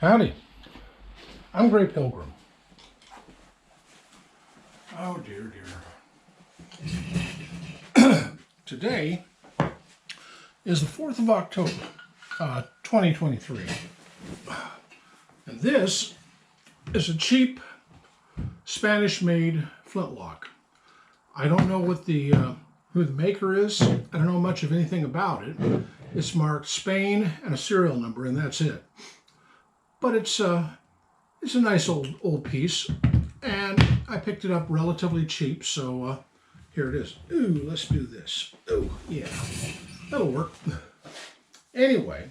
Howdy, I'm Gray Pilgrim. Oh dear, dear. Today is the 4th of October, 2023. And this is a cheap Spanish-made flintlock. I don't know what who the maker is. I don't know much of anything about it. It's marked Spain and a serial number, and that's it. But it's a nice old piece, and I picked it up relatively cheap. So here it is. Ooh, let's do this. Ooh, yeah, that'll work. Anyway,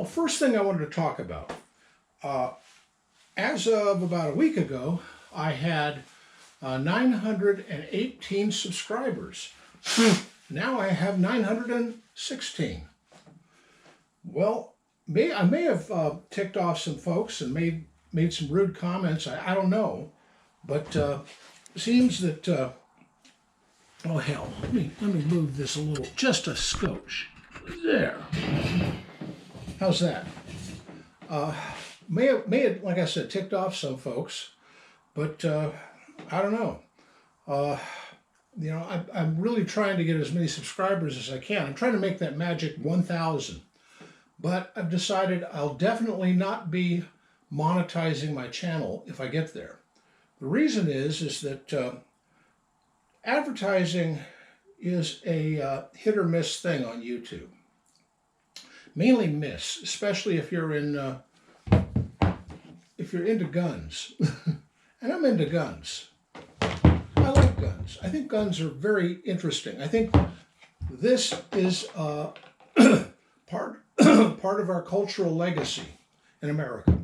first thing I wanted to talk about. As of about a week ago, I had 918 subscribers. Now I have 916. Well, I may have ticked off some folks and made some rude comments. I don't know, but it seems that oh hell, let me move this a little, just a scotch. There. How's that? May have, like I said, ticked off some folks, but I don't know. I'm really trying to get as many subscribers as I can. I'm trying to make that magic 1,000. But I've decided I'll definitely not be monetizing my channel if I get there. The reason is that advertising is a hit or miss thing on YouTube. Mainly miss, especially if you're into guns. And I'm into guns. I like guns. I think guns are very interesting. I think this is part of our cultural legacy in America.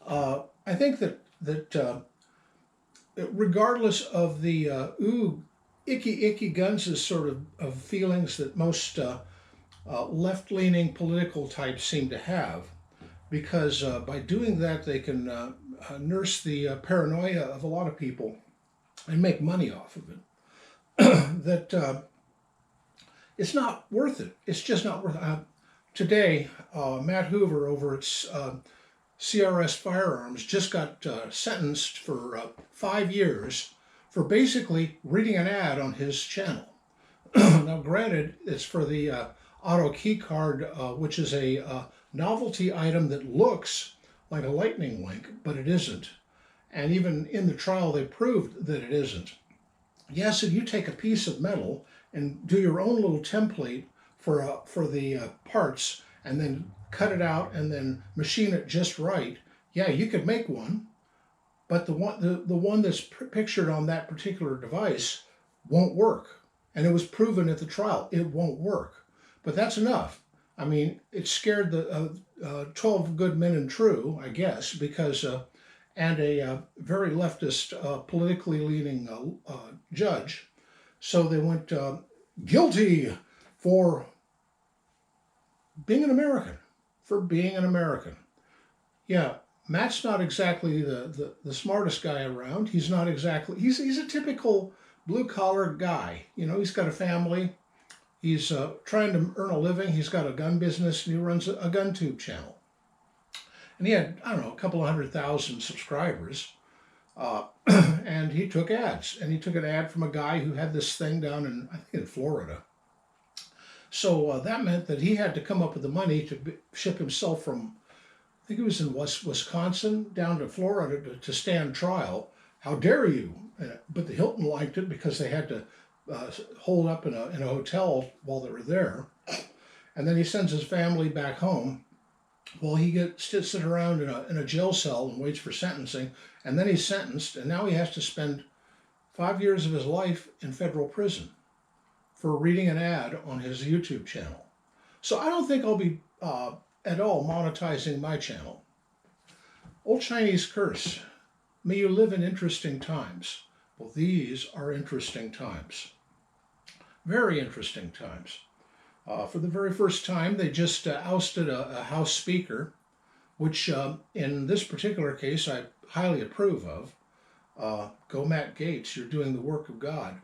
I think that regardless of the icky guns sort of feelings that most left-leaning political types seem to have, because by doing that they can nurse the paranoia of a lot of people and make money off of it. That it's not worth it. It's just not worth it. Today, Matt Hoover over at CRS Firearms just got sentenced for 5 years for basically reading an ad on his channel. Now, granted, it's for the auto key card, which is a novelty item that looks like a lightning link, but it isn't. And even in the trial, they proved that it isn't. Yes, if you take a piece of metal and do your own little template for the parts, and then cut it out and then machine it just right, yeah, you could make one. But the one that's pictured on that particular device won't work, and it was proven at the trial it won't work. But that's enough. I mean, it scared the 12 good men and true, I guess, because and a very leftist, politically leaning judge. So they went guilty for being an American. For being an American. Yeah, Matt's not exactly the smartest guy around. He's not exactly, he's a typical blue-collar guy. You know, he's got a family. He's trying to earn a living. He's got a gun business, and he runs a gun tube channel. And he had, I don't know, a couple of 100,000 subscribers. And he took ads. And he took an ad from a guy who had this thing down in, I think, in Florida. So that meant that he had to come up with the money to ship himself from, I think it was in Wisconsin, down to Florida to stand trial. How dare you? But the Hilton liked it because they had to hold up in a hotel while they were there. And then he sends his family back home. Well, he sits around in a jail cell and waits for sentencing. And then he's sentenced, and now he has to spend 5 years of his life in federal prison for reading an ad on his YouTube channel. So I don't think I'll be at all monetizing my channel. Old Chinese curse, may you live in interesting times. Well, these are interesting times. Very interesting times. For the very first time, they just ousted a House Speaker, which in this particular case I highly approve of. Go Matt Gaetz, you're doing the work of God.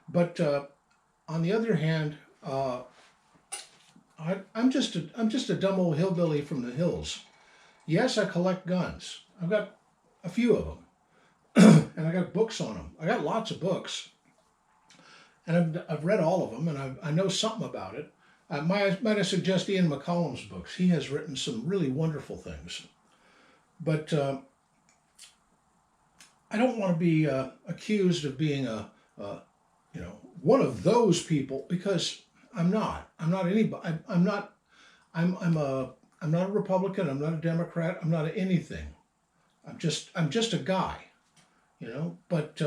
But on the other hand, I'm just a dumb old hillbilly from the hills. Yes, I collect guns. I've got a few of them, and I got books on them. I got lots of books, and I've read all of them, and I know something about it. Might I suggest Ian McCollum's books? He has written some really wonderful things. But I don't want to be accused of being one of those people, because I'm not. I'm not anybody. I'm not. I'm not a Republican. I'm not a Democrat. I'm not anything. I'm just a guy. But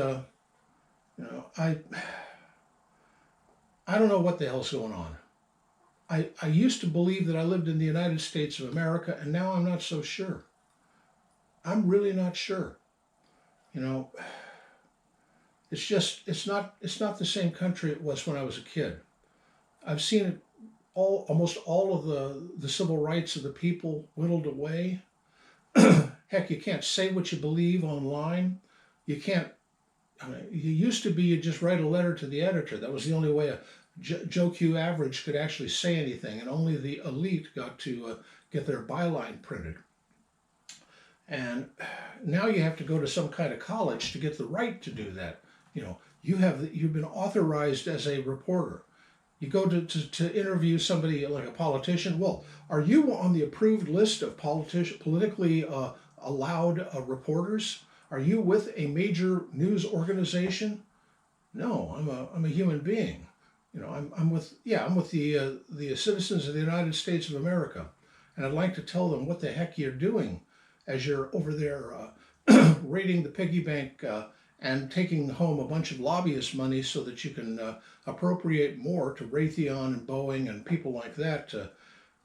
I don't know what the hell's going on. I used to believe that I lived in the United States of America, and now I'm not so sure. I'm really not sure. You know, it's not the same country it was when I was a kid. I've seen it almost all of the civil rights of the people whittled away. Heck, you can't say what you believe online. You can't. I mean, you used to be you just write a letter to the editor. That was the only way a Joe Q average could actually say anything, and only the elite got to get their byline printed. And now you have to go to some kind of college to get the right to do that. You've been authorized as a reporter. You go to interview somebody like a politician. Well, are you on the approved list of politically allowed reporters? Are you with a major news organization? No, I'm a human being. I'm with the citizens of the United States of America, and I'd like to tell them what the heck you're doing as you're over there raiding the piggy bank and taking home a bunch of lobbyist money so that you can appropriate more to Raytheon and Boeing and people like that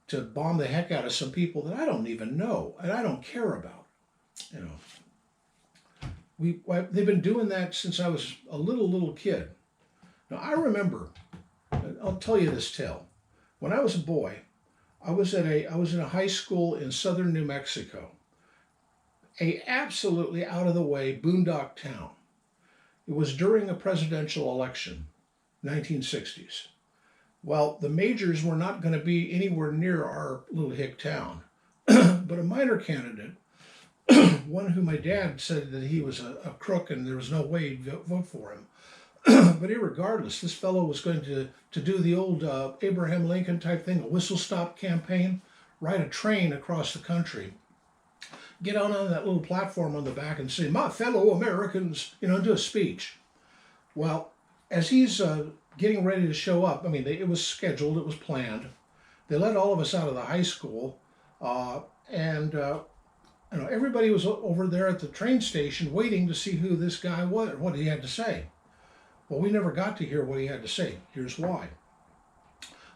to bomb the heck out of some people that I don't even know and I don't care about. They've been doing that since I was a little kid. Now I remember, I'll tell you this tale. When I was a boy, I was in a high school in southern New Mexico, a absolutely out of the way boondock town. It was during a presidential election, 1960s. Well, the majors were not going to be anywhere near our little hick town, but a minor candidate, one who my dad said that he was a crook and there was no way he'd vote for him. But irregardless, this fellow was going to do the old Abraham Lincoln type thing, a whistle-stop campaign, ride a train across the country, get on that little platform on the back and say, "My fellow Americans," do a speech. Well, as he's getting ready to show up, I mean, it was scheduled, it was planned. They let all of us out of the high school, and everybody was over there at the train station waiting to see who this guy was, what he had to say. Well, we never got to hear what he had to say. Here's why.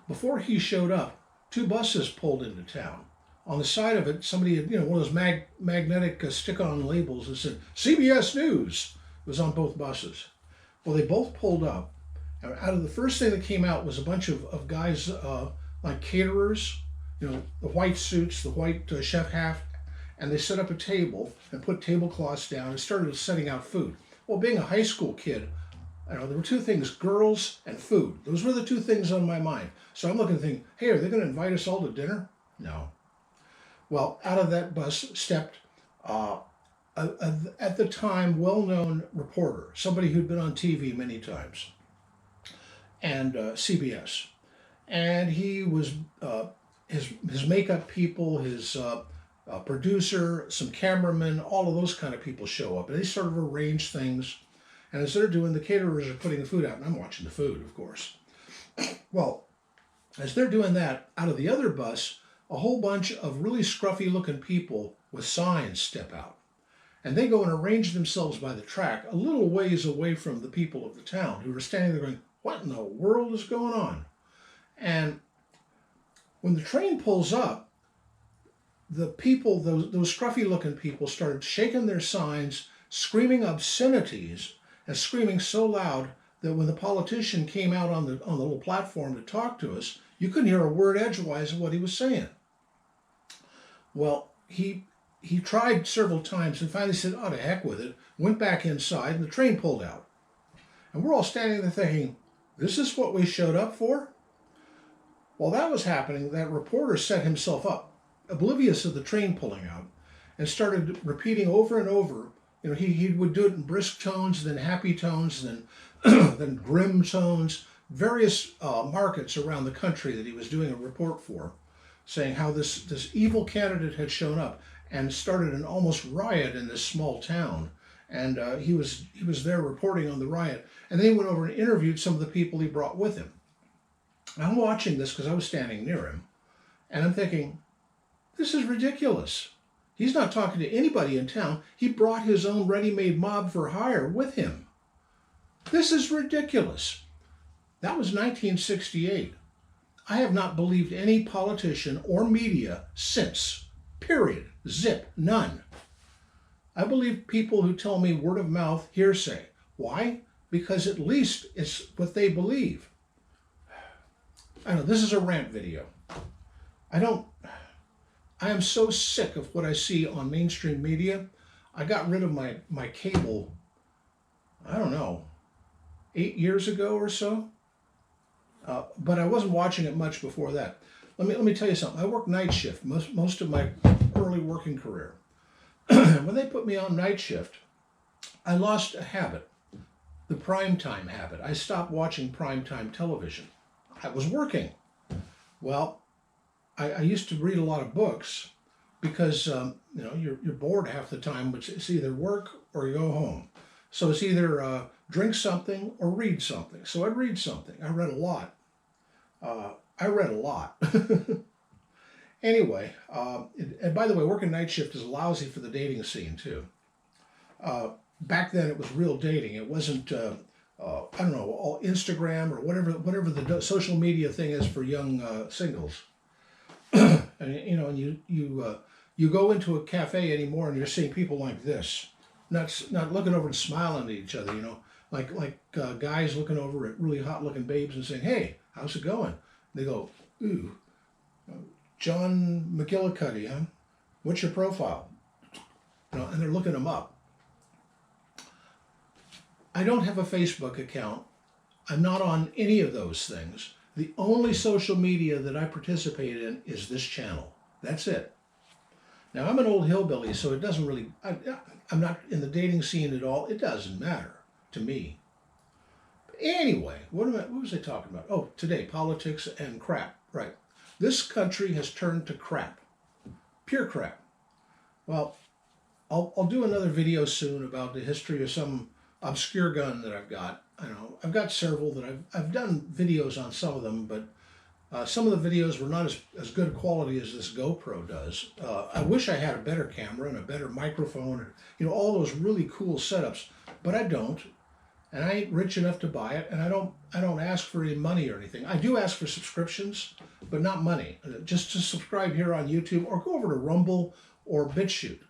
Before he showed up, 2 buses pulled into town. On the side of it, somebody had, one of those magnetic stick-on labels that said CBS News. It was on both buses. Well, they both pulled up. And out of the first thing that came out was a bunch of guys like caterers, the white suits, the white chef hat, and they set up a table and put tablecloths down and started setting out food. Well, being a high school kid, there were 2 things, girls and food. Those were the 2 things on my mind. So I'm looking and thinking, hey, are they going to invite us all to dinner? No. Well, out of that bus stepped, at the time, well-known reporter, somebody who'd been on TV many times, and CBS. And he was, his makeup people, his producer, some cameramen, all of those kind of people show up. And they sort of arrange things. And as they're doing, the caterers are putting the food out, and I'm watching the food, of course. Well, as they're doing that, out of the other bus, a whole bunch of really scruffy-looking people with signs step out. And they go and arrange themselves by the track a little ways away from the people of the town who are standing there going, what in the world is going on? And when the train pulls up, the people, those scruffy-looking people, started shaking their signs, screaming obscenities, and screaming so loud that when the politician came out on the little platform to talk to us, you couldn't hear a word edgewise of what he was saying. Well, he tried several times and finally said, oh, to heck with it, went back inside, and the train pulled out. And we're all standing there thinking, this is what we showed up for? While that was happening, that reporter set himself up, oblivious of the train pulling out, and started repeating over and over. He would do it in brisk tones, then happy tones, then then grim tones, various markets around the country that he was doing a report for, saying how this evil candidate had shown up and started an almost riot in this small town. And he was there reporting on the riot. And then he went over and interviewed some of the people he brought with him. I'm watching this because I was standing near him, and I'm thinking, this is ridiculous. He's not talking to anybody in town. He brought his own ready-made mob for hire with him. This is ridiculous. That was 1968. I have not believed any politician or media since. Period. Zip. None. I believe people who tell me word of mouth hearsay. Why? Because at least it's what they believe. I know this is a rant video. I am so sick of what I see on mainstream media. I got rid of my cable, I don't know, 8 years ago or so. But I wasn't watching it much before that. Let me tell you something. I worked night shift most of my early working career. When they put me on night shift, I lost a habit, the primetime habit. I stopped watching primetime television. I was working. Well, I used to read a lot of books because you're bored half the time. It's either work or you go home. So it's either drink something or read something. So I'd read something. I read a lot. Anyway, and by the way, working night shift is lousy for the dating scene too. Back then it was real dating. It wasn't, I don't know, all Instagram or whatever the social media thing is for young singles. And you go into a cafe anymore and you're seeing people like this, not looking over and smiling at each other, like guys looking over at really hot looking babes and saying, "Hey, how's it going?" They go, "Ooh, John McGillicuddy, huh? What's your profile?" And they're looking them up. I don't have a Facebook account. I'm not on any of those things. The only social media that I participate in is this channel. That's it. Now, I'm an old hillbilly, so it doesn't really, I'm not in the dating scene at all. It doesn't matter to me. But anyway, what was I talking about? Oh, today, politics and crap. Right. This country has turned to crap. Pure crap. Well, I'll do another video soon about the history of some obscure gun that I've got. I know I've got several that I've done videos on some of them, but some of the videos were not as good quality as this GoPro does. I wish I had a better camera and a better microphone, and all those really cool setups, but I don't, and I ain't rich enough to buy it, and I don't ask for any money or anything. I do ask for subscriptions, but not money. Just to subscribe here on YouTube or go over to Rumble or BitChute.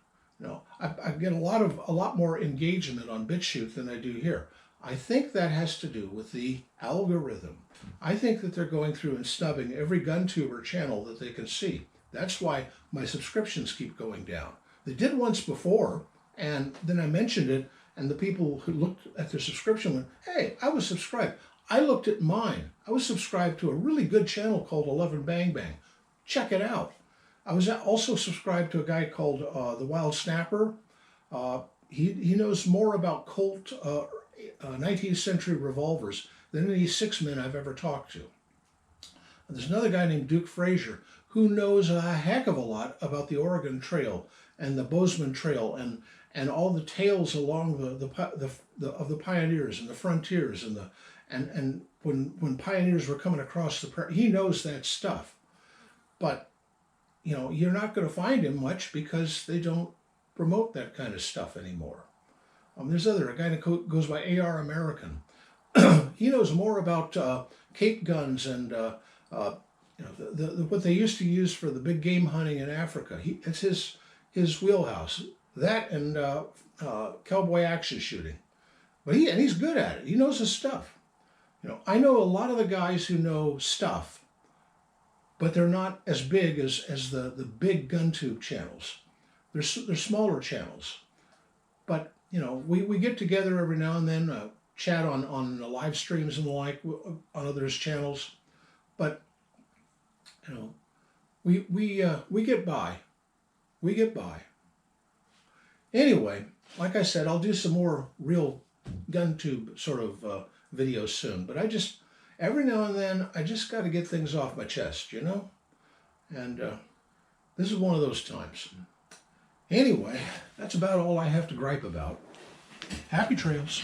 I get a lot more engagement on BitChute than I do here. I think that has to do with the algorithm. I think that they're going through and snubbing every GunTuber channel that they can see. That's why my subscriptions keep going down. They did once before, and then I mentioned it, and the people who looked at their subscription went, "Hey, I was subscribed." I looked at mine. I was subscribed to a really good channel called 11 Bang Bang. Check it out. I was also subscribed to a guy called The Wild Snapper. He knows more about Colt 19th century revolvers than any 6 men I've ever talked to. There's another guy named Duke Frazier who knows a heck of a lot about the Oregon Trail and the Bozeman Trail and all the tales along the pioneers and the frontiers and when pioneers were coming across the prairie. He knows that stuff, but you're not going to find him much because they don't promote that kind of stuff anymore. There's a guy that goes by AR American. He knows more about Cape guns and what they used to use for the big game hunting in Africa. It's his wheelhouse. That and cowboy action shooting. But he's good at it. He knows his stuff. I know a lot of the guys who know stuff, but they're not as big as the big GunTube channels. They're smaller channels. But we get together every now and then, chat on the live streams and the like on others' channels. But You know, we get by. We get by. Anyway, like I said, I'll do some more real gun tube sort of videos soon. But every now and then, I just got to get things off my chest, you know? And this is one of those times. Anyway, that's about all I have to gripe about. Happy trails.